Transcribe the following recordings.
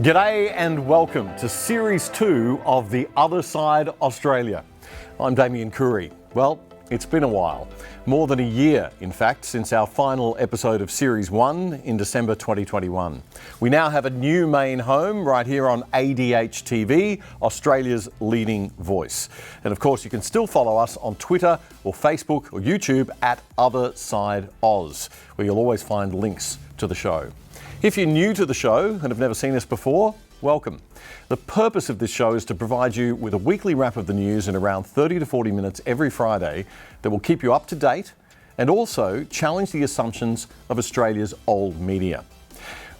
G'day and welcome to Series 2 of The Other Side Australia. I'm Damian Coory. Well, it's been a while. More than a year, in fact, since our final episode of Series 1 in December 2021. We now have a new main home right here on ADH TV, Australia's leading voice. And of course, you can still follow us on Twitter or Facebook or YouTube at Other Side Oz, where you'll always find links to the show. If you're new to the show and have never seen us before, welcome. The purpose of this show is to provide you with a weekly wrap of the news in around 30 to 40 minutes every Friday that will keep you up to date and also challenge the assumptions of Australia's old media.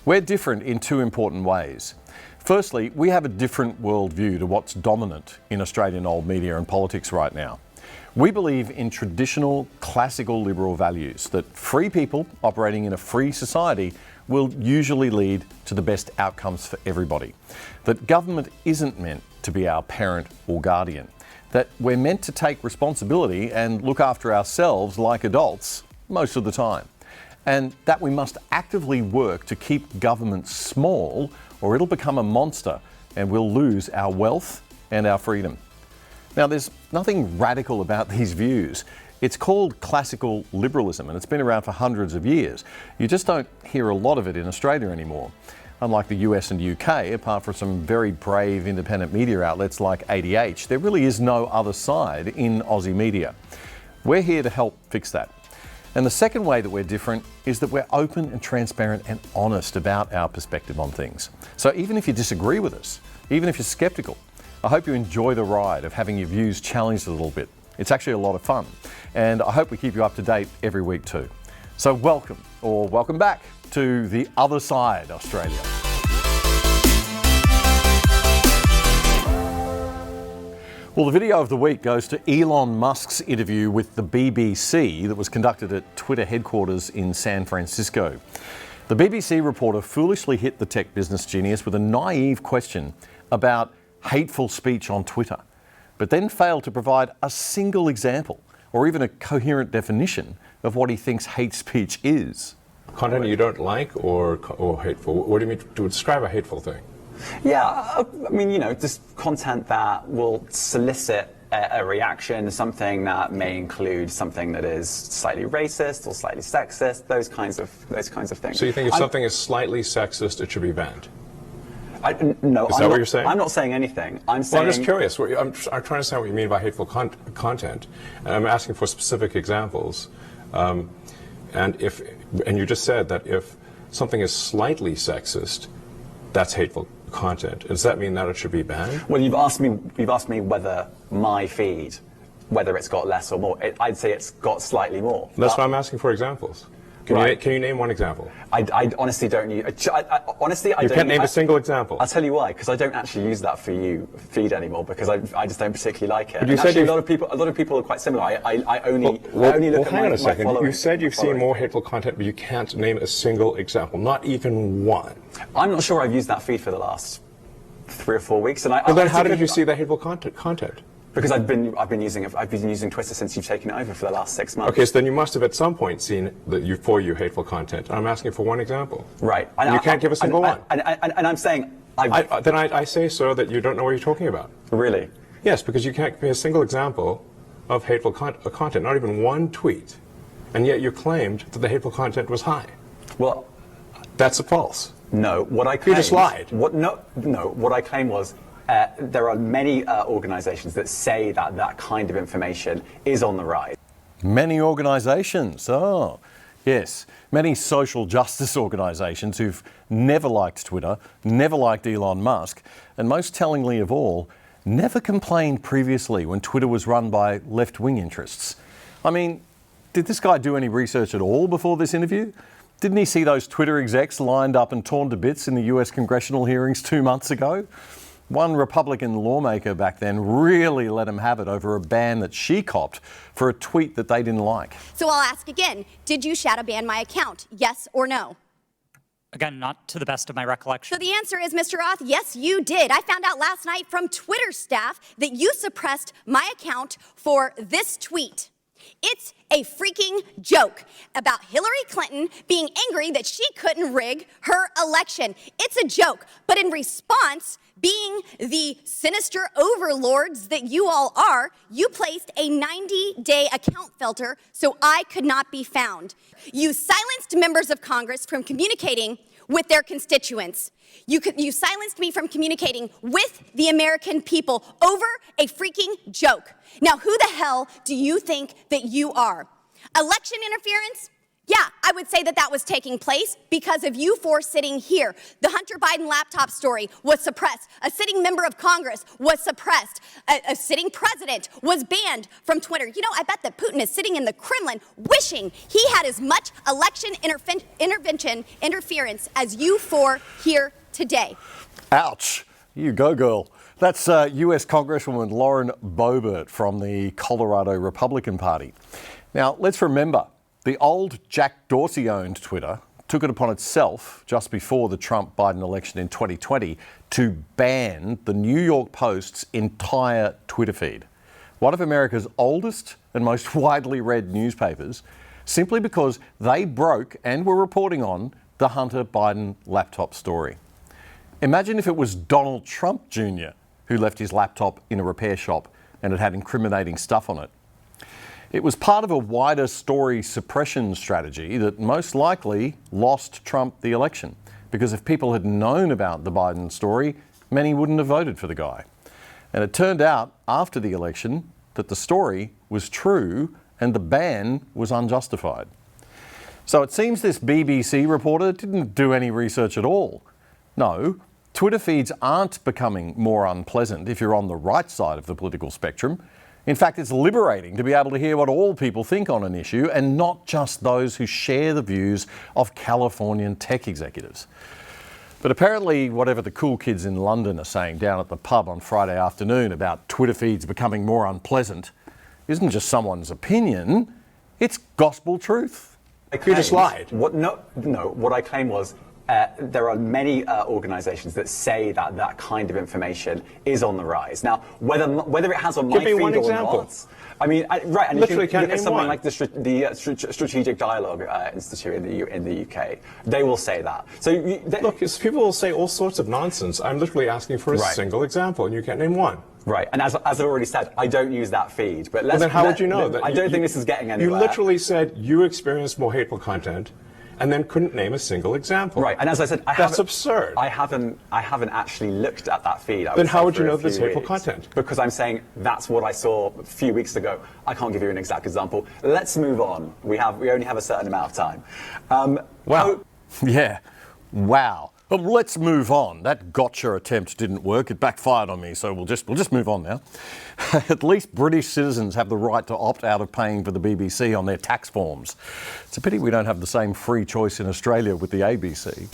We're different in two important ways. Firstly, we have a different worldview to what's dominant in Australian old media and politics right now. We believe in traditional, classical liberal values that free people operating in a free society will usually lead to the best outcomes for everybody. That government isn't meant to be our parent or guardian. That we're meant to take responsibility and look after ourselves like adults most of the time. And that we must actively work to keep government small or it'll become a monster and we'll lose our wealth and our freedom. Now, there's nothing radical about these views. It's called classical liberalism and it's been around for hundreds of years. You just don't hear a lot of it in Australia anymore. Unlike the US and UK, apart from some very brave independent media outlets like ADH, there really is no other side in Aussie media. We're here to help fix that. And the second way that we're different is that we're open and transparent and honest about our perspective on things. So even if you disagree with us, even if you're skeptical, I hope you enjoy the ride of having your views challenged a little bit. It's actually a lot of fun. And I hope we keep you up to date every week too. So welcome, or welcome back to The Other Side Australia. Well, the video of the week goes to Elon Musk's interview with the BBC that was conducted at Twitter headquarters in San Francisco. The BBC reporter foolishly hit the tech business genius with a naive question about hateful speech on Twitter, but then failed to provide a single example or even a coherent definition of what he thinks hate speech is. Content you don't like or hateful? What do you mean to describe a hateful thing? Yeah, I mean, just content that will solicit a reaction, something that may include something that is slightly racist or slightly sexist, those kinds of things. So you think if something is slightly sexist, it should be banned? No, is that what you're saying? I'm not saying anything. I'm just curious. I'm trying to understand what you mean by hateful content, and I'm asking for specific examples. And you just said that if something is slightly sexist, that's hateful content. Does that mean that it should be banned? Well, you've asked me whether my feed, whether it's got less or more. I'd say it's got slightly more. That's why I'm asking for examples. Can you name one example? I honestly don't use. Honestly, I don't. You can't name a single example. I'll tell you why. Because I don't actually use that for you feed anymore. Because I just don't particularly like it. But you said a lot of people are quite similar. I only look at hang on a second. My you said you've seen more hateful content, but you can't name a single example, not even one. I'm not sure I've used that feed for the last 3 or 4 weeks. And then how did you see the hateful content? Because I've been using Twitter since you've taken it over for the last 6 months. Okay, so then you must have at some point seen for you hateful content. I'm asking for one example. Right. You can't give a single one. And I'm saying then I say, sir, that you don't know what you're talking about. Really? Yes, because you can't give me a single example of hateful content, not even one tweet, and yet you claimed that the hateful content was high. Well, that's false. No, what I claimed. You just lied. What I claimed was. There are many organisations that say that kind of information is on the rise. Many organisations, oh, yes. Many social justice organisations who've never liked Twitter, never liked Elon Musk, and most tellingly of all, never complained previously when Twitter was run by left-wing interests. I mean, did this guy do any research at all before this interview? Didn't he see those Twitter execs lined up and torn to bits in the US congressional hearings 2 months ago? One Republican lawmaker back then really let him have it over a ban that she copped for a tweet that they didn't like. So I'll ask again, did you shadow ban my account? Yes or no? Again, not to the best of my recollection. So the answer is, Mr. Roth, yes, you did. I found out last night from Twitter staff that you suppressed my account for this tweet. It's a freaking joke about Hillary Clinton being angry that she couldn't rig her election. It's a joke, but in response, being the sinister overlords that you all are, you placed a 90-day account filter so I could not be found. You silenced members of Congress from communicating with their constituents. You silenced me from communicating with the American people over a freaking joke. Now, who the hell do you think that you are? Election interference? Yeah, I would say that was taking place because of you four sitting here. The Hunter Biden laptop story was suppressed. A sitting member of Congress was suppressed. A sitting president was banned from Twitter. You know, I bet that Putin is sitting in the Kremlin wishing he had as much election interference as you four here today. Ouch. You go, girl. That's US Congresswoman Lauren Boebert from the Colorado Republican Party. Now, let's remember, the old Jack Dorsey-owned Twitter took it upon itself just before the Trump-Biden election in 2020 to ban the New York Post's entire Twitter feed, one of America's oldest and most widely read newspapers, simply because they broke and were reporting on the Hunter Biden laptop story. Imagine if it was Donald Trump Jr. who left his laptop in a repair shop and it had incriminating stuff on it. It was part of a wider story suppression strategy that most likely lost Trump the election, because if people had known about the Biden story, many wouldn't have voted for the guy. And it turned out after the election that the story was true and the ban was unjustified. So it seems this BBC reporter didn't do any research at all. No, Twitter feeds aren't becoming more unpleasant if you're on the right side of the political spectrum. In fact, it's liberating to be able to hear what all people think on an issue and not just those who share the views of Californian tech executives. But apparently, whatever the cool kids in London are saying down at the pub on Friday afternoon about Twitter feeds becoming more unpleasant isn't just someone's opinion, it's gospel truth. You just lied. What I claim was there are many organizations that say that kind of information is on the rise. Now, whether it has on my feed or not, I mean, right, and literally you can look at someone one. like the Strategic Dialogue Institute in the UK. They will say that. So look, people will say all sorts of nonsense. I'm literally asking for a single example, and you can't name one. Right, and as I've already said, I don't use that feed. But then how would you know that? I don't think this is getting anywhere. You literally said you experienced more hateful content, and then couldn't name a single example. Right, and as I said, that's absurd. I haven't actually looked at that feed. Then how would you know there's hateful content? Because I'm saying that's what I saw a few weeks ago. I can't give you an exact example. Let's move on. We only have a certain amount of time. Wow. Yeah. Wow. Well, let's move on. That gotcha attempt didn't work. It backfired on me, so we'll just move on now. At least British citizens have the right to opt out of paying for the BBC on their tax forms. It's a pity we don't have the same free choice in Australia with the ABC.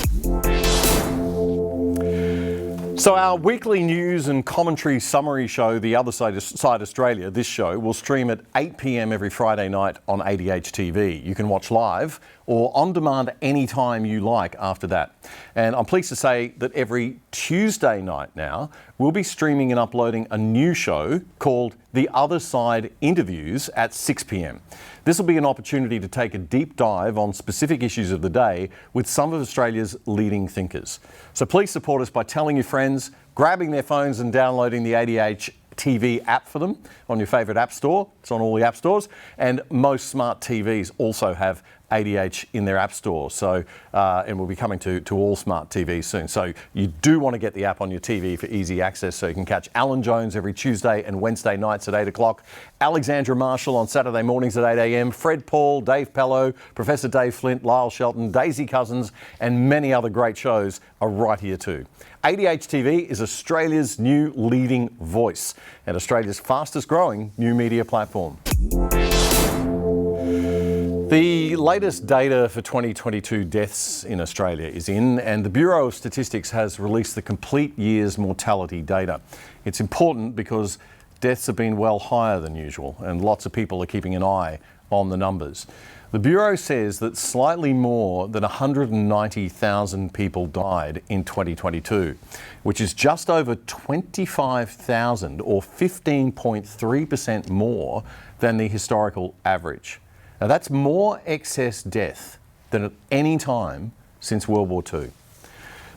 So our weekly news and commentary summary show, The Other Side Australia, this show, will stream at 8 p.m. every Friday night on ADH TV. You can watch live or on demand anytime you like after that. And I'm pleased to say that every Tuesday night now, we'll be streaming and uploading a new show called The Other Side Interviews at 6 p.m. This will be an opportunity to take a deep dive on specific issues of the day with some of Australia's leading thinkers. So please support us by telling your friends, grabbing their phones and downloading the ADH TV app for them on your favourite app store. It's on all the app stores. And most smart TVs also have ADH in their app store. So, and we'll be coming to all smart TVs soon. So you do want to get the app on your TV for easy access so you can catch Alan Jones every Tuesday and Wednesday nights at 8 o'clock, Alexandra Marshall on Saturday mornings at 8 a.m, Fred Paul, Dave Pello, Professor Dave Flint, Lyle Shelton, Daisy Cousins, and many other great shows are right here too. ADH TV is Australia's new leading voice and Australia's fastest growing new media platform. The latest data for 2022 deaths in Australia is in, and the Bureau of Statistics has released the complete year's mortality data. It's important because deaths have been well higher than usual, and lots of people are keeping an eye on the numbers. The Bureau says that slightly more than 190,000 people died in 2022, which is just over 25,000 or 15.3% more than the historical average. Now that's more excess death than at any time since World War II.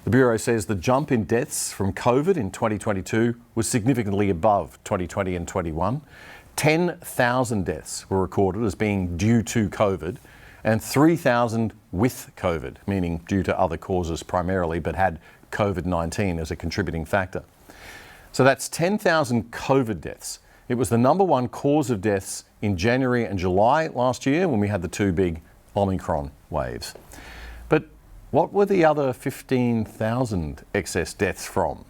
The Bureau says the jump in deaths from COVID in 2022 was significantly above 2020 and 21. 10,000 deaths were recorded as being due to COVID and 3,000 with COVID, meaning due to other causes primarily, but had COVID-19 as a contributing factor. So that's 10,000 COVID deaths. It was the number one cause of deaths in January and July last year when we had the two big Omicron waves. But what were the other 15,000 excess deaths from?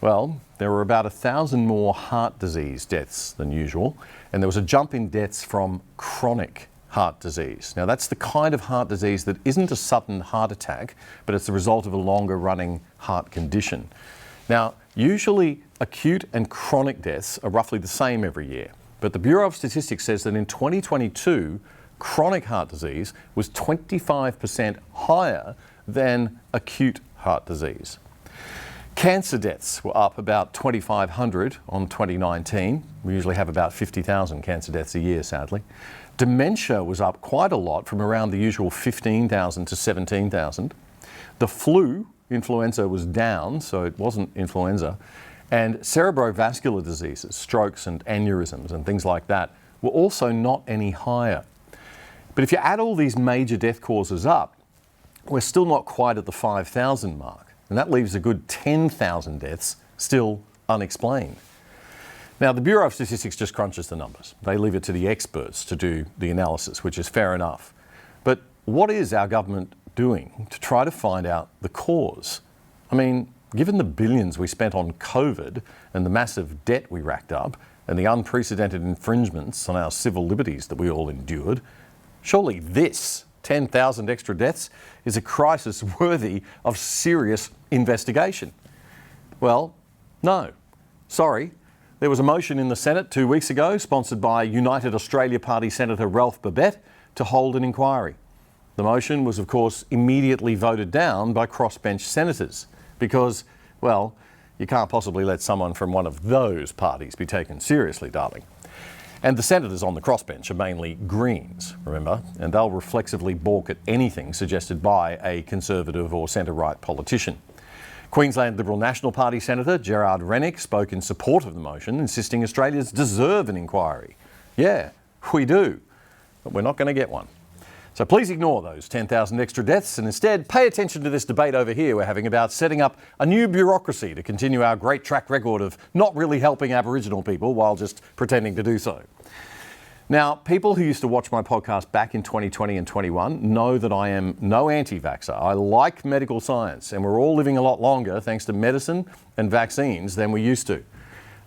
Well, there were about 1,000 more heart disease deaths than usual, and there was a jump in deaths from chronic heart disease. Now, that's the kind of heart disease that isn't a sudden heart attack, but it's the result of a longer running heart condition. Now, usually acute and chronic deaths are roughly the same every year, but the Bureau of Statistics says that in 2022, chronic heart disease was 25% higher than acute heart disease. Cancer deaths were up about 2,500 on 2019. We usually have about 50,000 cancer deaths a year, sadly. Dementia was up quite a lot from around the usual 15,000 to 17,000. The flu, influenza, was down, so it wasn't influenza. And cerebrovascular diseases, strokes and aneurysms and things like that, were also not any higher. But if you add all these major death causes up, we're still not quite at the 5,000 mark. And that leaves a good 10,000 deaths still unexplained. Now, the Bureau of Statistics just crunches the numbers. They leave it to the experts to do the analysis, which is fair enough. But what is our government doing to try to find out the cause? I mean, given the billions we spent on COVID and the massive debt we racked up and the unprecedented infringements on our civil liberties that we all endured, surely this 10,000 extra deaths is a crisis worthy of serious investigation. Well, no. Sorry. There was a motion in the Senate 2 weeks ago, sponsored by United Australia Party Senator Ralph Babet, to hold an inquiry. The motion was, of course, immediately voted down by crossbench senators because, well, you can't possibly let someone from one of those parties be taken seriously, darling. And the senators on the crossbench are mainly Greens, remember, and they'll reflexively balk at anything suggested by a Conservative or centre-right politician. Queensland Liberal National Party Senator Gerard Rennick spoke in support of the motion, insisting Australians deserve an inquiry. Yeah, we do, but we're not going to get one. So please ignore those 10,000 extra deaths and instead pay attention to this debate over here we're having about setting up a new bureaucracy to continue our great track record of not really helping Aboriginal people while just pretending to do so. Now, people who used to watch my podcast back in 2020 and 21 know that I am no anti-vaxxer. I like medical science, and we're all living a lot longer thanks to medicine and vaccines than we used to.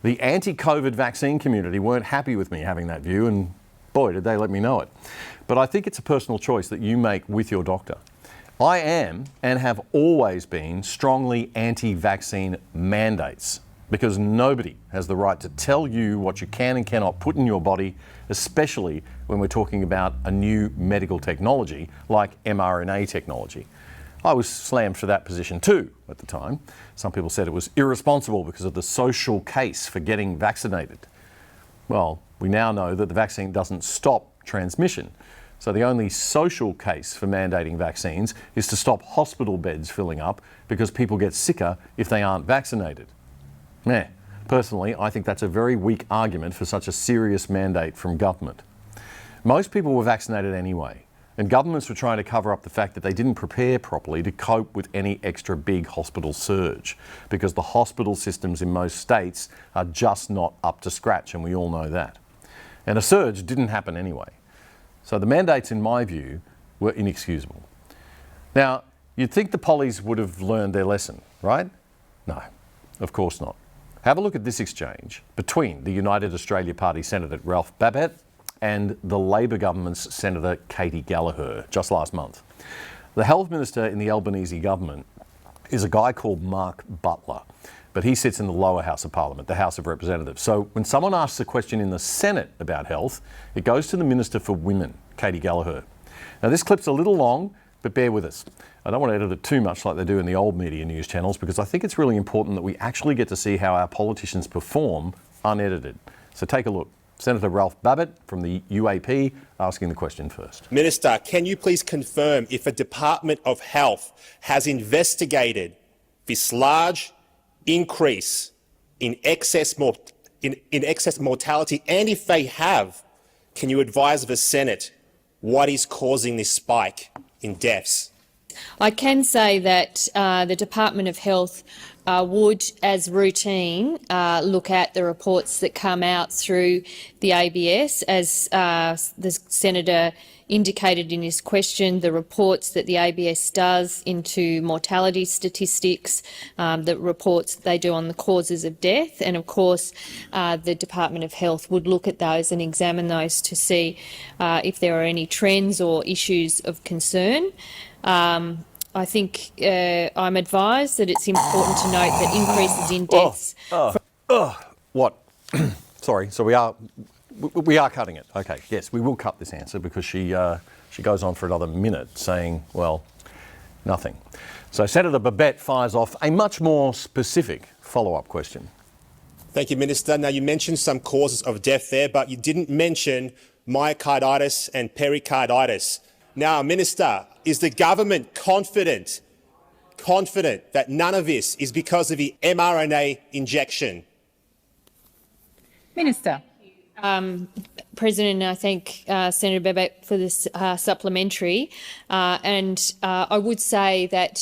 The anti-COVID vaccine community weren't happy with me having that view, and boy, did they let me know it. But I think it's a personal choice that you make with your doctor. I am, and have always been, strongly anti-vaccine mandates, because nobody has the right to tell you what you can and cannot put in your body, especially when we're talking about a new medical technology like mRNA technology. I was slammed for that position too at the time. Some people said it was irresponsible because of the social case for getting vaccinated. Well, we now know that the vaccine doesn't stop transmission. So the only social case for mandating vaccines is to stop hospital beds filling up because people get sicker if they aren't vaccinated. Personally, I think that's a very weak argument for such a serious mandate from government. Most people were vaccinated anyway, and governments were trying to cover up the fact that they didn't prepare properly to cope with any extra big hospital surge, because the hospital systems in most states are just not up to scratch, and we all know that. And a surge didn't happen anyway. So the mandates, in my view, were inexcusable. Now, you'd think the pollies would have learned their lesson, right? No, of course not. Have a look at this exchange between the United Australia Party Senator Ralph Babet and the Labor government's Senator Katie Gallagher just last month. The Health Minister in the Albanese government is a guy called Mark Butler, but he sits in the lower house of Parliament, the House of Representatives. So when someone asks a question in the Senate about health, it goes to the Minister for Women, Katie Gallagher. Now this clip's a little long, but bear with us. I don't want to edit it too much like they do in the old media news channels, because I think it's really important that we actually get to see how our politicians perform unedited. So take a look. Senator Ralph Babbitt from the UAP asking the question first. Minister, can you please confirm if the Department of Health has investigated this large increase in excess mortality, and if they have, can you advise the Senate what is causing this spike in deaths? I can say that the Department of Health would, as routine, look at the reports that come out through the ABS. As the Senator indicated in his question, the reports that the ABS does into mortality statistics, the reports they do on the causes of death, and of course the Department of Health would look at those and examine those to see if there are any trends or issues of concern. I think I'm advised that it's important to note that increases in deaths. What? Sorry. So we are cutting it. Okay. Yes, we will cut this answer because she goes on for another minute saying, well, nothing. So Senator Babbitt fires off a much more specific follow-up question. Thank you, Minister. Now, you mentioned some causes of death there, but you didn't mention myocarditis and pericarditis. Now, Minister, is the government confident that none of this is because of the mRNA injection? Minister. President, I thank Senator Babbitt for this supplementary. And I would say that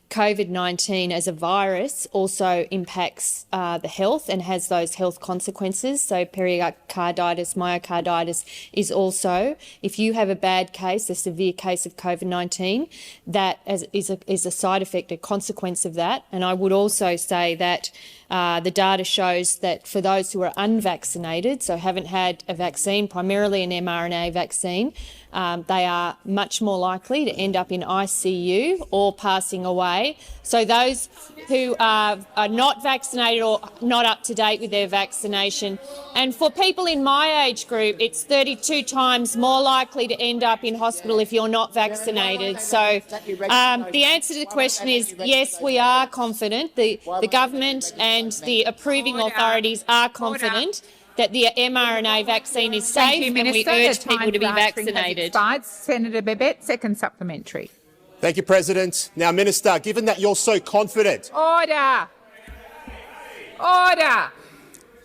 COVID-19 as a virus also impacts the health and has those health consequences. So pericarditis, myocarditis is also, if you have a bad case, a severe case of COVID-19, that is a side effect, a consequence of that. And I would also say that the data shows that for those who are unvaccinated, so haven't had a vaccine, primarily an mRNA vaccine, they are much more likely to end up in ICU or passing away. So those who are not vaccinated or not up to date with their vaccination, and for people in my age group, it's 32 times more likely to end up in hospital if you're not vaccinated. So the answer to the question is yes, we are confident. The government and the approving authorities are confident that the mRNA vaccine is safe, and we urge people to be vaccinated. Senator Babbitt, second supplementary. Thank you, President. Now, Minister, given that you're so confident... Order!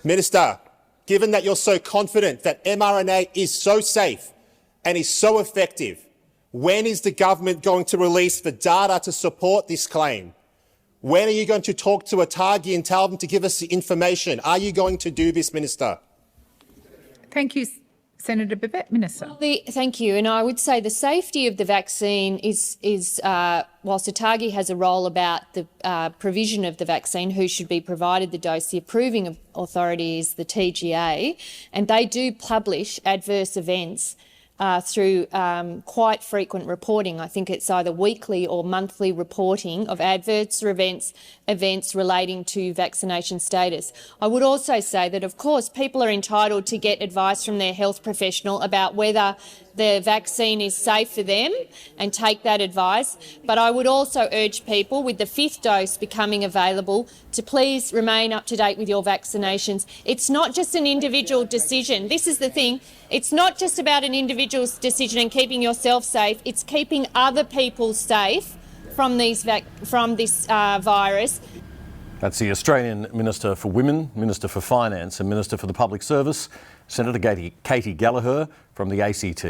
Minister, given that you're so confident that mRNA is so safe and is so effective, when is the government going to release the data to support this claim? When are you going to talk to ATAGI and tell them to give us the information? Are you going to do this, Minister? Thank you, Senator Babbitt. Minister. Thank you. And I would say the safety of the vaccine is whilst ATAGI has a role about the provision of the vaccine, who should be provided the dose, the approving authority is the TGA, and they do publish adverse events through quite frequent reporting. I think it's either weekly or monthly reporting of adverse events relating to vaccination status. I would also say that, of course, people are entitled to get advice from their health professional about whether the vaccine is safe for them and take that advice. But I would also urge people, with the 5th dose becoming available, to please remain up to date with your vaccinations. It's not just an individual decision. This is the thing. It's not just about an individual's decision and keeping yourself safe. It's keeping other people safe from this virus. That's the Australian Minister for Women, Minister for Finance and Minister for the Public Service, Senator Katie Gallagher from the ACT.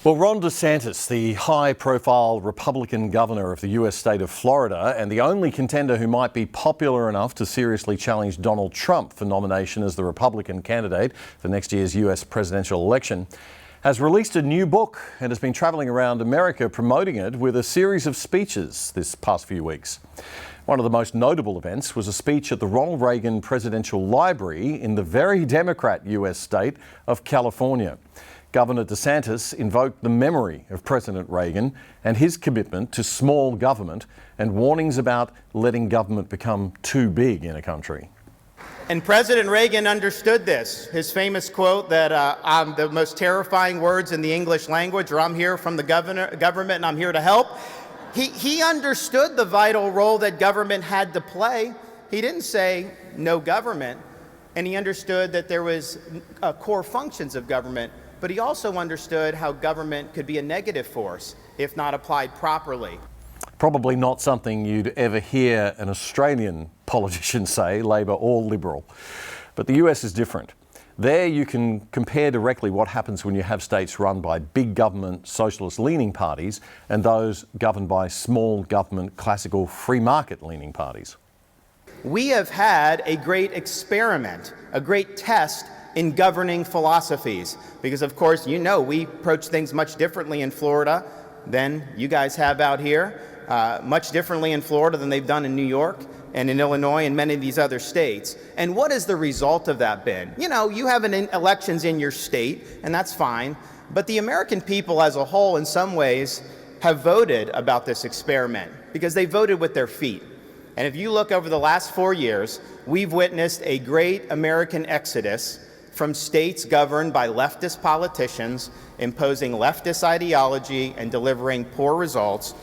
Well, Ron DeSantis, the high-profile Republican governor of the US state of Florida and the only contender who might be popular enough to seriously challenge Donald Trump for nomination as the Republican candidate for next year's US presidential election, has released a new book and has been travelling around America promoting it with a series of speeches this past few weeks. One of the most notable events was a speech at the Ronald Reagan Presidential Library in the very Democrat US state of California. Governor DeSantis invoked the memory of President Reagan and his commitment to small government and warnings about letting government become too big in a country. And President Reagan understood this. His famous quote that I'm the most terrifying words in the English language, or I'm here from the government and I'm here to help. He understood the vital role that government had to play. He didn't say no government, and he understood that there was core functions of government, but he also understood how government could be a negative force if not applied properly. Probably not something you'd ever hear an Australian politician say, Labor or Liberal. But the US is different. There you can compare directly what happens when you have states run by big government socialist-leaning parties and those governed by small government classical free market-leaning parties. We have had a great experiment, a great test in governing philosophies, because of course, you know, we approach things much differently in Florida than you guys have out here, much differently in Florida than they've done in New York and in Illinois and many of these other states. And what has the result of that been? You know, you have elections in your state, and that's fine, but the American people as a whole, in some ways, have voted about this experiment because they voted with their feet. And if you look over the last 4 years, we've witnessed a great American exodus from states governed by leftist politicians, imposing leftist ideology and delivering poor results.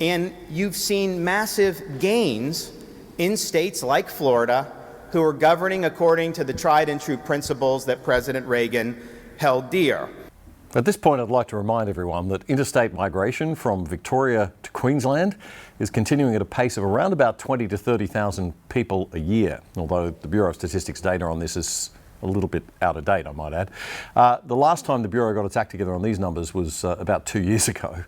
And you've seen massive gains in states like Florida, who are governing according to the tried and true principles that President Reagan held dear. At this point, I'd like to remind everyone that interstate migration from Victoria to Queensland is continuing at a pace of around about 20 to 30,000 people a year, although the Bureau of Statistics data on this is a little bit out of date, I might add. The last time the Bureau got its act together on these numbers was about 2 years ago.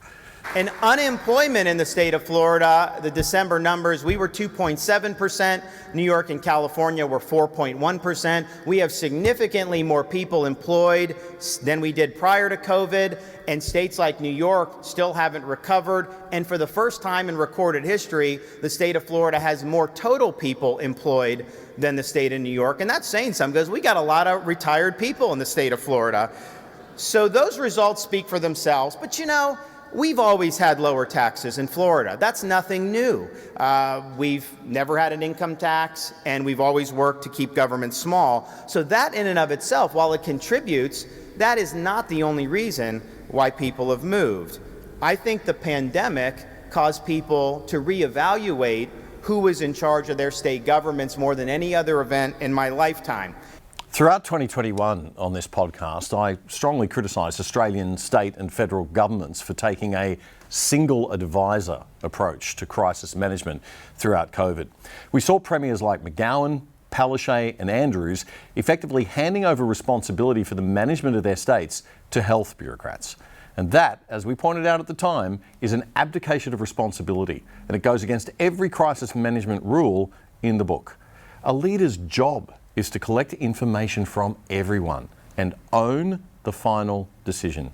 And unemployment in the state of Florida, the December numbers, we were 2.7%. New York and California were 4.1%. We have significantly more people employed than we did prior to COVID, and states like New York still haven't recovered. And for the first time in recorded history, the state of Florida has more total people employed than the state of New York. And that's saying something, because we got a lot of retired people in the state of Florida. So those results speak for themselves. But you know, we've always had lower taxes in Florida. That's nothing new. We've never had an income tax, and we've always worked to keep government small. So that in and of itself, while it contributes, that is not the only reason why people have moved. I think the pandemic caused people to reevaluate who was in charge of their state governments more than any other event in my lifetime. Throughout 2021 on this podcast, I strongly criticised Australian state and federal governments for taking a single advisor approach to crisis management throughout COVID. We saw premiers like McGowan, Palaszczuk and Andrews effectively handing over responsibility for the management of their states to health bureaucrats. And that, as we pointed out at the time, is an abdication of responsibility, and it goes against every crisis management rule in the book. A leader's job is to collect information from everyone and own the final decision.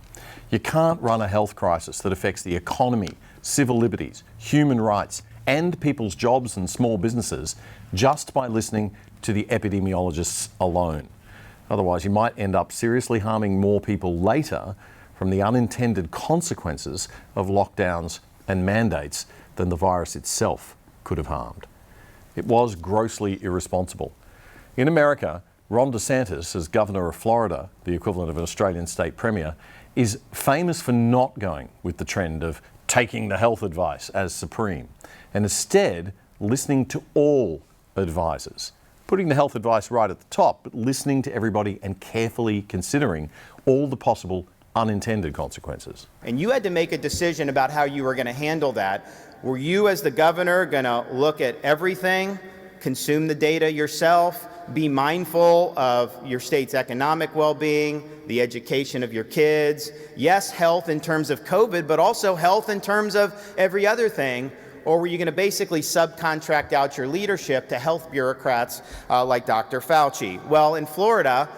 You can't run a health crisis that affects the economy, civil liberties, human rights, and people's jobs and small businesses just by listening to the epidemiologists alone. Otherwise, you might end up seriously harming more people later from the unintended consequences of lockdowns and mandates than the virus itself could have harmed. It was grossly irresponsible. In America, Ron DeSantis, as governor of Florida, the equivalent of an Australian state premier, is famous for not going with the trend of taking the health advice as supreme, and instead listening to all advisors, putting the health advice right at the top, but listening to everybody and carefully considering all the possible unintended consequences. And you had to make a decision about how you were going to handle that. Were you, as the governor, going to look at everything, consume the data yourself, be mindful of your state's economic well-being, the education of your kids, yes, health in terms of COVID, but also health in terms of every other thing? Or were you going to basically subcontract out your leadership to health bureaucrats like Dr. Fauci? Well, in Florida,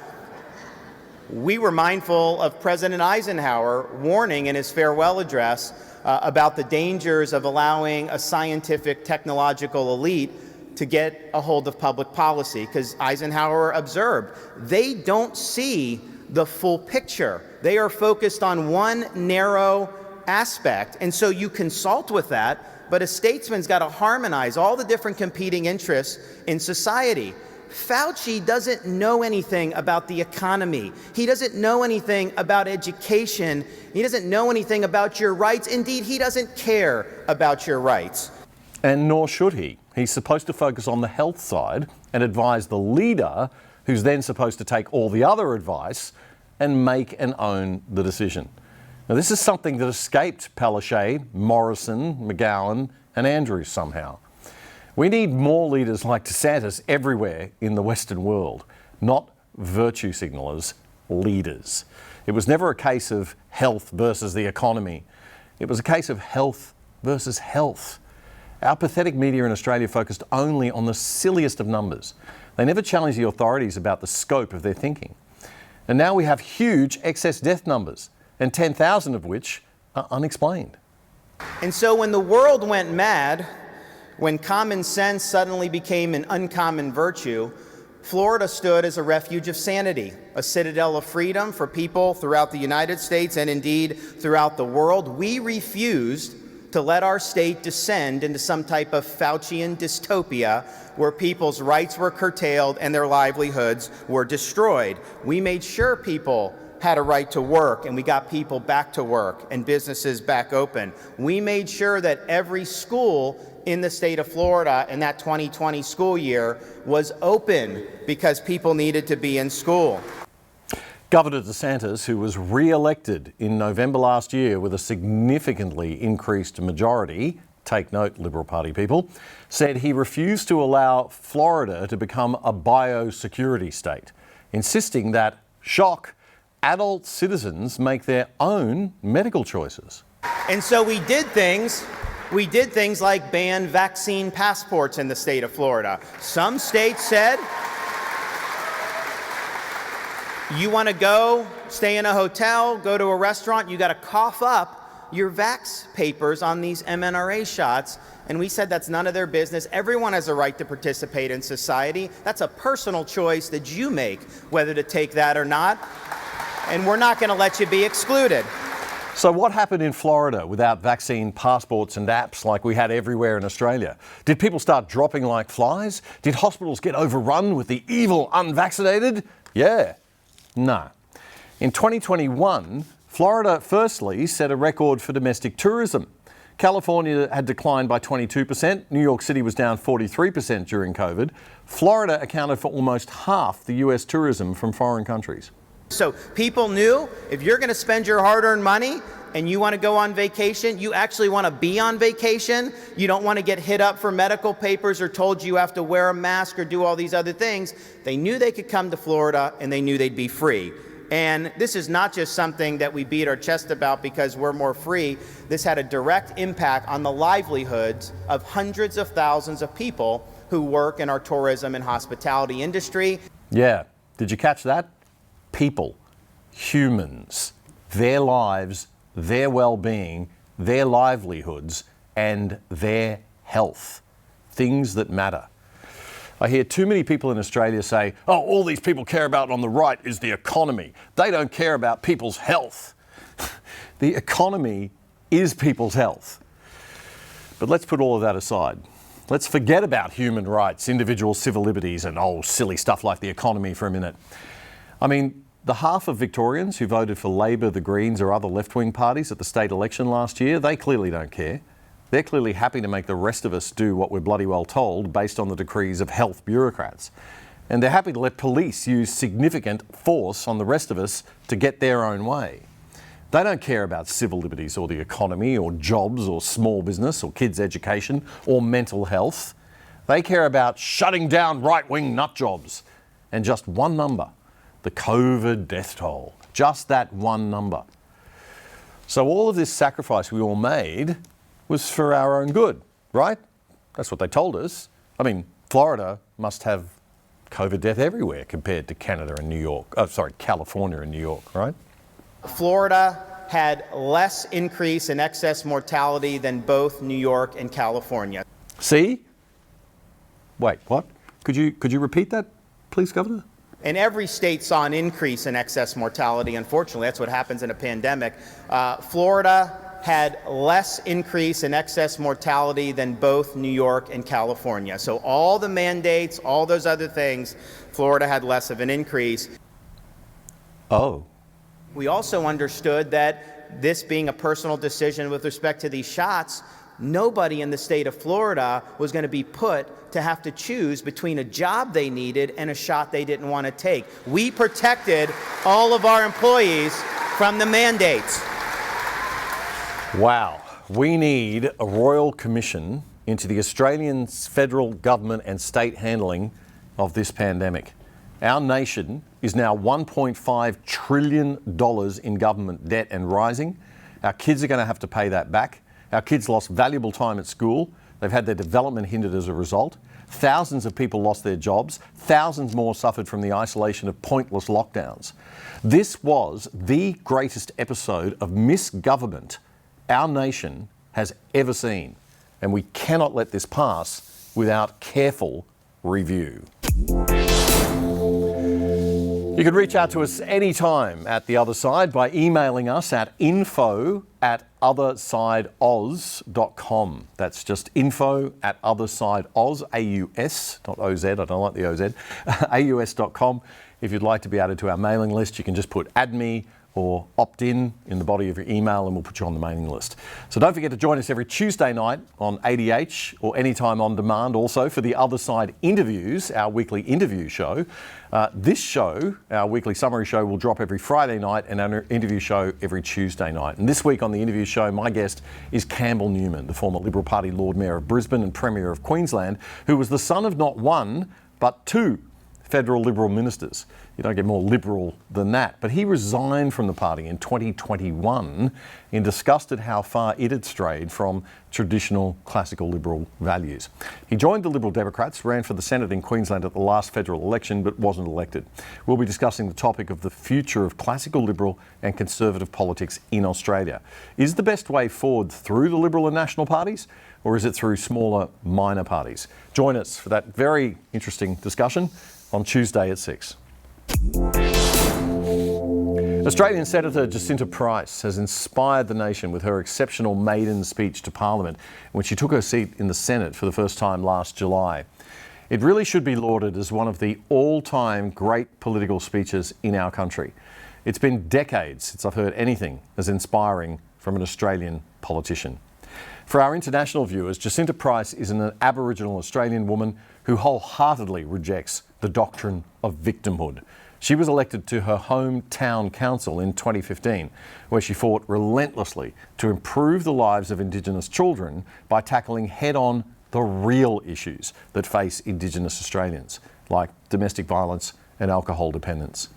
we were mindful of President Eisenhower warning in his farewell address about the dangers of allowing a scientific technological elite to get a hold of public policy, because Eisenhower observed they don't see the full picture. They are focused on one narrow aspect. And so you consult with that, but a statesman's got to harmonize all the different competing interests in society. Fauci doesn't know anything about the economy. He doesn't know anything about education. He doesn't know anything about your rights. Indeed, he doesn't care about your rights. And nor should he. He's supposed to focus on the health side and advise the leader, who's then supposed to take all the other advice and make and own the decision. Now, this is something that escaped Palaszczuk, Morrison, McGowan and Andrews somehow. We need more leaders like DeSantis everywhere in the Western world, not virtue signalers, leaders. It was never a case of health versus the economy. It was a case of health versus health. Our pathetic media in Australia focused only on the silliest of numbers. They never challenged the authorities about the scope of their thinking. And now we have huge excess death numbers, and 10,000 of which are unexplained. And so when the world went mad, when common sense suddenly became an uncommon virtue, Florida stood as a refuge of sanity, a citadel of freedom for people throughout the United States and indeed throughout the world. We refused to let our state descend into some type of Faucian dystopia where people's rights were curtailed and their livelihoods were destroyed. We made sure people had a right to work, and we got people back to work and businesses back open. We made sure that every school in the state of Florida in that 2020 school year was open because people needed to be in school. Governor DeSantis, who was re-elected in November last year with a significantly increased majority, take note, Liberal Party people, said he refused to allow Florida to become a biosecurity state, insisting that, shock, adult citizens make their own medical choices. And so we did things like ban vaccine passports in the state of Florida. Some states said, you want to go stay in a hotel, go to a restaurant, you got to cough up your vax papers on these mRNA shots. And we said that's none of their business. Everyone has a right to participate in society. That's a personal choice that you make, whether to take that or not. And we're not going to let you be excluded. So what happened in Florida without vaccine passports and apps like we had everywhere in Australia? Did people start dropping like flies? Did hospitals get overrun with the evil unvaccinated? Yeah. No. In 2021, Florida firstly set a record for domestic tourism. California had declined by 22%. New York City was down 43% during COVID. Florida accounted for almost half the US tourism from foreign countries. So people knew if you're going to spend your hard-earned money and you want to go on vacation, you actually want to be on vacation. You don't want to get hit up for medical papers or told you have to wear a mask or do all these other things. They knew they could come to Florida and they knew they'd be free. And this is not just something that we beat our chest about because we're more free. This had a direct impact on the livelihoods of hundreds of thousands of people who work in our tourism and hospitality industry. Yeah. Did you catch that? People, humans, their lives, their well-being, their livelihoods, and their health. Things that matter. I hear too many people in Australia say, oh, all these people care about on the right is the economy. They don't care about people's health. The economy is people's health. But let's put all of that aside. Let's forget about human rights, individual civil liberties, and silly stuff like the economy for a minute. I mean, the half of Victorians who voted for Labor, the Greens or other left-wing parties at the state election last year, they clearly don't care. They're clearly happy to make the rest of us do what we're bloody well told based on the decrees of health bureaucrats. And they're happy to let police use significant force on the rest of us to get their own way. They don't care about civil liberties or the economy or jobs or small business or kids' education or mental health. They care about shutting down right-wing nut jobs and just one number. The COVID death toll, just that one number. So all of this sacrifice we all made was for our own good, right? That's what they told us. I mean, Florida must have COVID death everywhere compared to Canada and New York. California and New York, right? Florida had less increase in excess mortality than both New York and California. See? Wait, what? Could you repeat that, please, Governor? And every state saw an increase in excess mortality. Unfortunately, that's what happens in a pandemic. Florida had less increase in excess mortality than both New York and California. So all the mandates, all those other things, Florida had less of an increase. Oh. We also understood that this being a personal decision with respect to these shots, nobody in the state of Florida was going to be put to have to choose between a job they needed and a shot they didn't want to take. We protected all of our employees from the mandates. Wow. We need a royal commission into the Australian federal government and state handling of this pandemic. Our nation is now $1.5 trillion in government debt and rising. Our kids are going to have to pay that back. Our kids lost valuable time at school. They've had their development hindered as a result. Thousands of people lost their jobs. Thousands more suffered from the isolation of pointless lockdowns. This was the greatest episode of misgovernment our nation has ever seen, and we cannot let this pass without careful review. You can reach out to us anytime at The Other Side by emailing us at info@othersideoz.com. That's just info@othersideoz, A-U-S, not O-Z, I don't like the O-Z, AUS.com. If you'd like to be added to our mailing list, you can just put add me or opt in the body of your email and we'll put you on the mailing list. So don't forget to join us every Tuesday night on ADH or anytime on demand also for The Other Side Interviews, our weekly interview show. This show, our weekly summary show, will drop every Friday night and our interview show every Tuesday night. And this week on the interview show, my guest is Campbell Newman, the former Liberal Party Lord Mayor of Brisbane and Premier of Queensland, who was the son of not one, but two federal Liberal ministers. You don't get more Liberal than that. But he resigned from the party in 2021 in disgust at how far it had strayed from traditional classical Liberal values. He joined the Liberal Democrats, ran for the Senate in Queensland at the last federal election, but wasn't elected. We'll be discussing the topic of the future of classical Liberal and Conservative politics in Australia. Is the best way forward through the Liberal and National parties, or is it through smaller, minor parties? Join us for that very interesting discussion on Tuesday at 6. Australian Senator Jacinta Price has inspired the nation with her exceptional maiden speech to Parliament when she took her seat in the Senate for the first time last July. It really should be lauded as one of the all-time great political speeches in our country. It's been decades since I've heard anything as inspiring from an Australian politician. For our international viewers, Jacinta Price is an Aboriginal Australian woman who wholeheartedly rejects the doctrine of victimhood. She was elected to her hometown council in 2015, where she fought relentlessly to improve the lives of Indigenous children by tackling head-on the real issues that face Indigenous Australians, like domestic violence and alcohol dependence.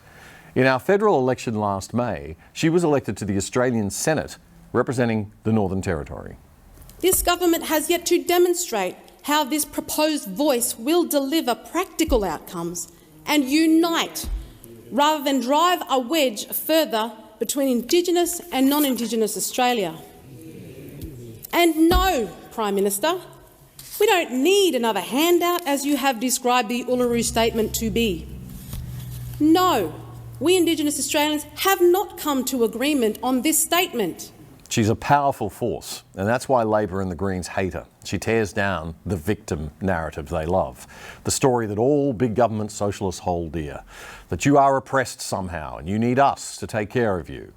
In our federal election last May, she was elected to the Australian Senate, representing the Northern Territory. This government has yet to demonstrate how this proposed voice will deliver practical outcomes and unite rather than drive a wedge further between Indigenous and non-Indigenous Australia. And no, Prime Minister, we don't need another handout as you have described the Uluru Statement to be. No, we Indigenous Australians have not come to agreement on this statement. She's a powerful force, and that's why Labor and the Greens hate her. She tears down the victim narrative they love, the story that all big government socialists hold dear, that you are oppressed somehow and you need us to take care of you.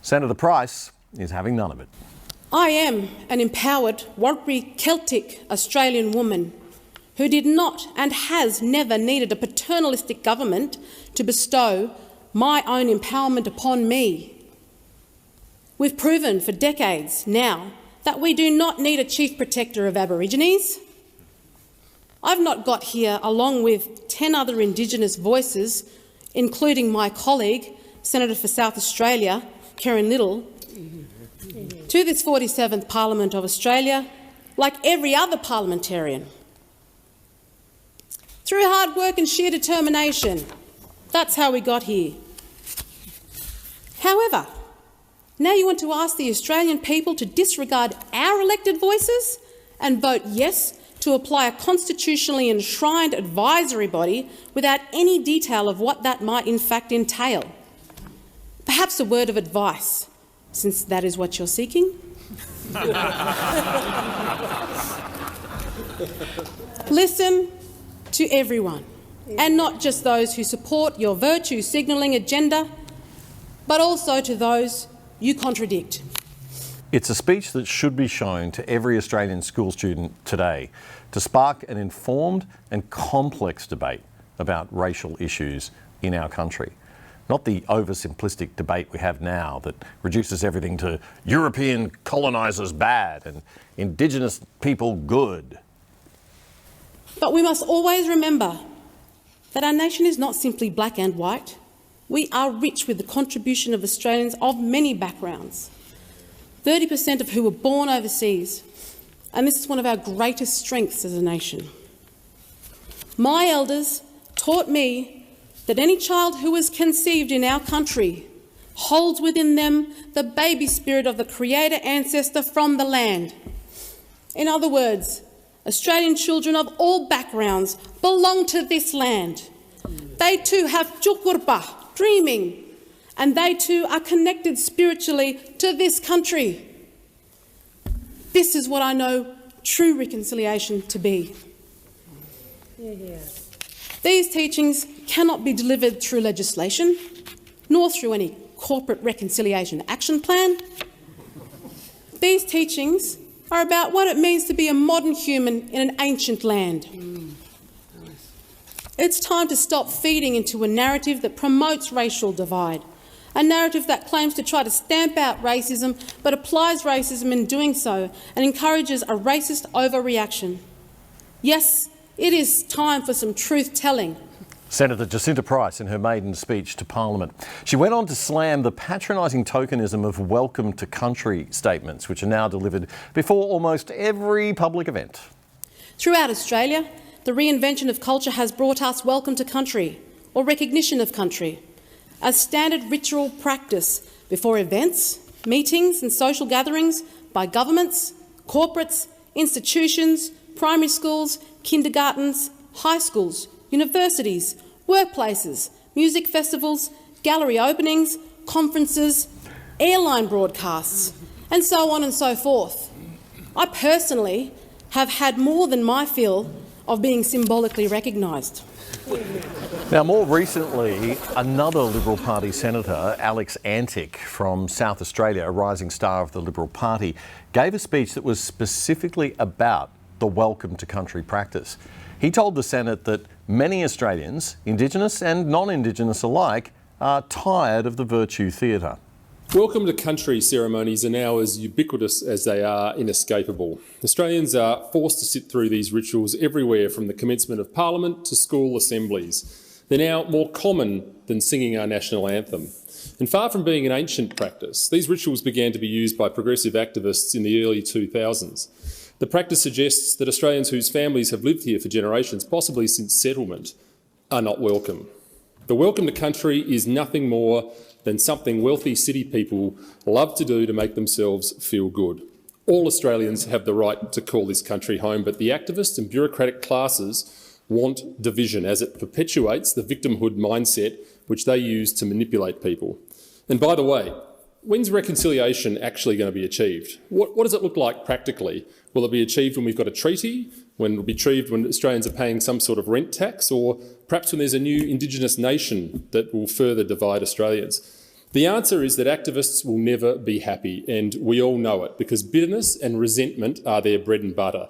Senator Price is having none of it. I am an empowered Warlpiri Celtic Australian woman who did not and has never needed a paternalistic government to bestow my own empowerment upon me. We've proven for decades now that we do not need a chief protector of Aborigines. I've not got here along with 10 other Indigenous voices, including my colleague, Senator for South Australia, Karen Little, to this 47th Parliament of Australia, like every other parliamentarian. Through hard work and sheer determination, that's how we got here. However, now you want to ask the Australian people to disregard our elected voices and vote yes to apply a constitutionally enshrined advisory body without any detail of what that might in fact entail. Perhaps a word of advice, since that is what you're seeking. Listen to everyone, and not just those who support your virtue signalling agenda, but also to those you contradict. It's a speech that should be shown to every Australian school student today to spark an informed and complex debate about racial issues in our country. Not the oversimplistic debate we have now that reduces everything to European colonisers bad and Indigenous people good. But we must always remember that our nation is not simply black and white. We are rich with the contribution of Australians of many backgrounds, 30% of who were born overseas, and this is one of our greatest strengths as a nation. My elders taught me that any child who is conceived in our country holds within them the baby spirit of the Creator ancestor from the land. In other words, Australian children of all backgrounds belong to this land. They too have chukurpa, dreaming, and they too are connected spiritually to this country. This is what I know true reconciliation to be. These teachings cannot be delivered through legislation, nor through any corporate reconciliation action plan. These teachings are about what it means to be a modern human in an ancient land. It's time to stop feeding into a narrative that promotes racial divide, a narrative that claims to try to stamp out racism but applies racism in doing so and encourages a racist overreaction. Yes, it is time for some truth-telling. Senator Jacinta Price in her maiden speech to Parliament. She went on to slam the patronising tokenism of welcome to country statements, which are now delivered before almost every public event. Throughout Australia, the reinvention of culture has brought us welcome to country, or recognition of country, as standard ritual practice before events, meetings and social gatherings by governments, corporates, institutions, primary schools, kindergartens, high schools, universities, workplaces, music festivals, gallery openings, conferences, airline broadcasts, and so on and so forth. I personally have had more than my fill of being symbolically recognised. Now, more recently, another Liberal Party senator, Alex Antic from South Australia, a rising star of the Liberal Party, gave a speech that was specifically about the welcome to country practice. He told the Senate that many Australians, Indigenous and non-Indigenous alike, are tired of the virtue theatre. Welcome to country ceremonies are now as ubiquitous as they are inescapable. Australians are forced to sit through these rituals everywhere from the commencement of Parliament to school assemblies. They're now more common than singing our national anthem. And far from being an ancient practice, these rituals began to be used by progressive activists in the early 2000s. The practice suggests that Australians whose families have lived here for generations, possibly since settlement, are not welcome. The welcome to country is nothing more than something wealthy city people love to do to make themselves feel good. All Australians have the right to call this country home, but the activist and bureaucratic classes want division as it perpetuates the victimhood mindset which they use to manipulate people. And by the way, when's reconciliation actually going to be achieved? What does it look like practically? Will it be achieved when we've got a treaty? When it will be achieved when Australians are paying some sort of rent tax? Or perhaps when there's a new Indigenous nation that will further divide Australians? The answer is that activists will never be happy, and we all know it, because bitterness and resentment are their bread and butter.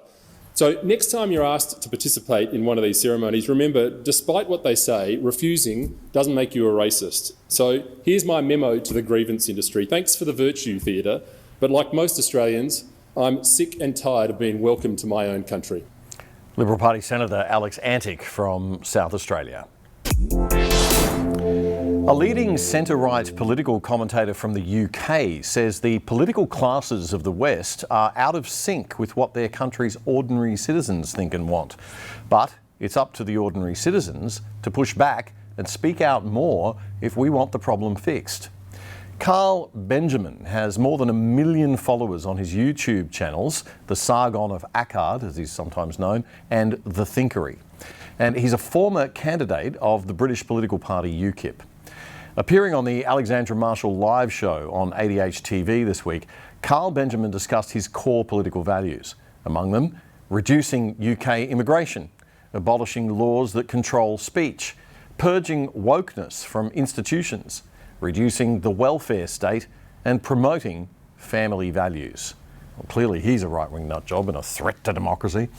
So next time you're asked to participate in one of these ceremonies, remember, despite what they say, refusing doesn't make you a racist. So here's my memo to the grievance industry. Thanks for the virtue theatre, but like most Australians, I'm sick and tired of being welcomed to my own country. Liberal Party Senator Alex Antic from South Australia. A leading centre-right political commentator from the UK says the political classes of the West are out of sync with what their country's ordinary citizens think and want. But it's up to the ordinary citizens to push back and speak out more if we want the problem fixed. Carl Benjamin has more than 1 million followers on his YouTube channels, the Sargon of Akkad, as he's sometimes known, and The Thinkery. And he's a former candidate of the British political party UKIP. Appearing on the Alexandra Marshall live show on ADH-TV this week, Carl Benjamin discussed his core political values. Among them, reducing UK immigration, abolishing laws that control speech, purging wokeness from institutions, reducing the welfare state and promoting family values. Well, clearly he's a right-wing nutjob and a threat to democracy.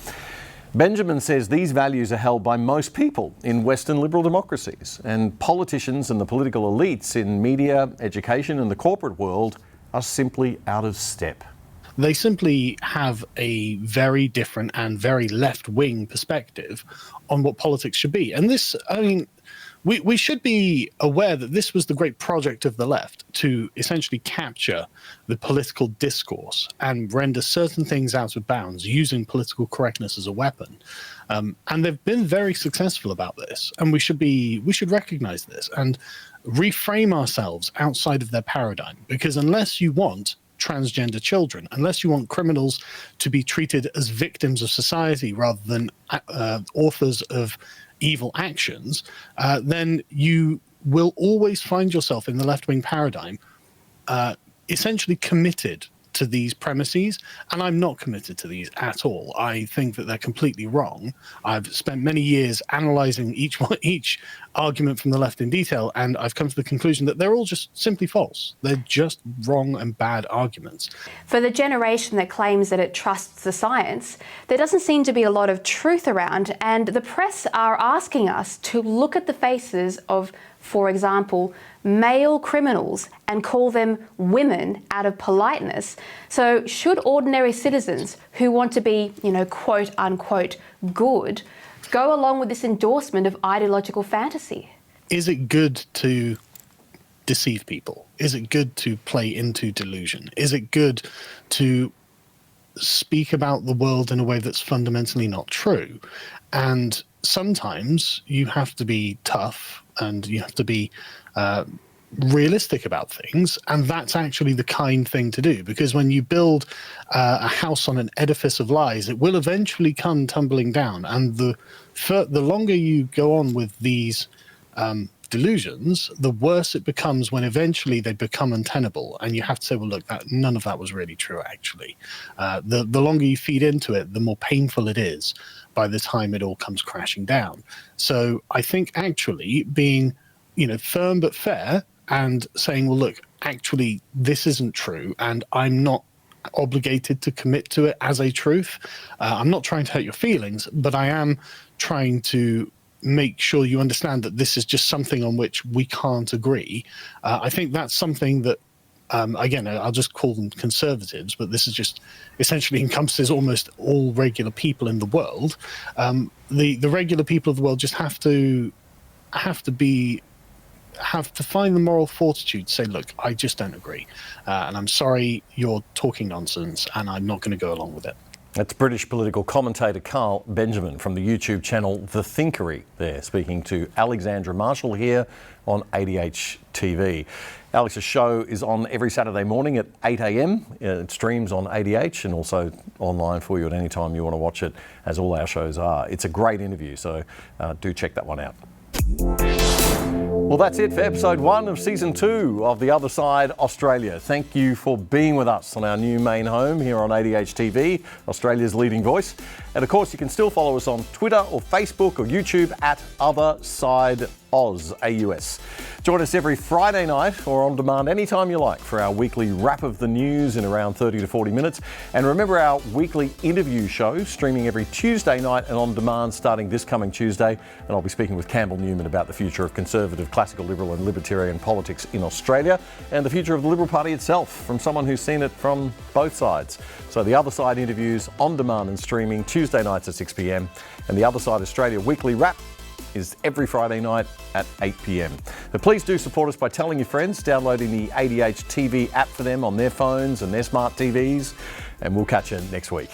Benjamin says these values are held by most people in Western liberal democracies, and politicians and the political elites in media, education and the corporate world are simply out of step. They simply have a very different and very left-wing perspective on what politics should be. And this, I mean, we should be aware that this was the great project of the left, to essentially capture the political discourse and render certain things out of bounds using political correctness as a weapon. And they've been very successful about this. And we should recognize this and reframe ourselves outside of their paradigm, because unless you want transgender children, unless you want criminals to be treated as victims of society rather than authors of evil actions, then you will always find yourself in the left-wing paradigm essentially committed to these premises, and I'm not committed to these at all. I think that they're completely wrong. I've spent many years analysing each argument from the left in detail, and I've come to the conclusion that they're all just simply false. They're just wrong and bad arguments. For the generation that claims that it trusts the science, there doesn't seem to be a lot of truth around, and the press are asking us to look at the faces of, for example, male criminals and call them women out of politeness. So should ordinary citizens who want to be, quote unquote, good, go along with this endorsement of ideological fantasy? Is it good to deceive people? Is it good to play into delusion? Is it good to speak about the world in a way that's fundamentally not true? And sometimes you have to be tough and you have to be realistic about things, and that's actually the kind thing to do, because when you build a house on an edifice of lies, it will eventually come tumbling down, and the longer you go on with these delusions, the worse it becomes when eventually they become untenable, and you have to say, well, look, none of that was really true, actually. The longer you feed into it, the more painful it is by the time it all comes crashing down. So I think actually being firm but fair and saying, well, look, actually, this isn't true, and I'm not obligated to commit to it as a truth. I'm not trying to hurt your feelings, but I am trying to make sure you understand that this is just something on which we can't agree. I think that's something that, again, I'll just call them conservatives, but this is just essentially encompasses almost all regular people in the world. The regular people of the world just have to find the moral fortitude to say, look, I just don't agree. And I'm sorry you're talking nonsense, and I'm not going to go along with it. That's British political commentator Carl Benjamin from the YouTube channel The Thinkery there, speaking to Alexandra Marshall here on ADH TV. Alex's show is on every Saturday morning at 8 a.m. It streams on ADH and also online for you at any time you want to watch it, as all our shows are. It's a great interview, so do check that one out. Well, that's it for episode 1 of season 2 of The Other Side Australia. Thank you for being with us on our new main home here on ADH TV, Australia's leading voice. And of course, you can still follow us on Twitter or Facebook or YouTube at Other Side Oz, AUS. Join us every Friday night or on demand anytime you like for our weekly wrap of the news in around 30 to 40 minutes. And remember our weekly interview show streaming every Tuesday night and on demand starting this coming Tuesday. And I'll be speaking with Campbell Newman about the future of conservative, classical, liberal and libertarian politics in Australia and the future of the Liberal Party itself from someone who's seen it from both sides. So The Other Side interviews on demand and streaming Tuesday nights at 6 p.m. and The Other Side Australia weekly wrap is every Friday night at 8 p.m. But please do support us by telling your friends, downloading the ADH TV app for them on their phones and their smart TVs, and we'll catch you next week.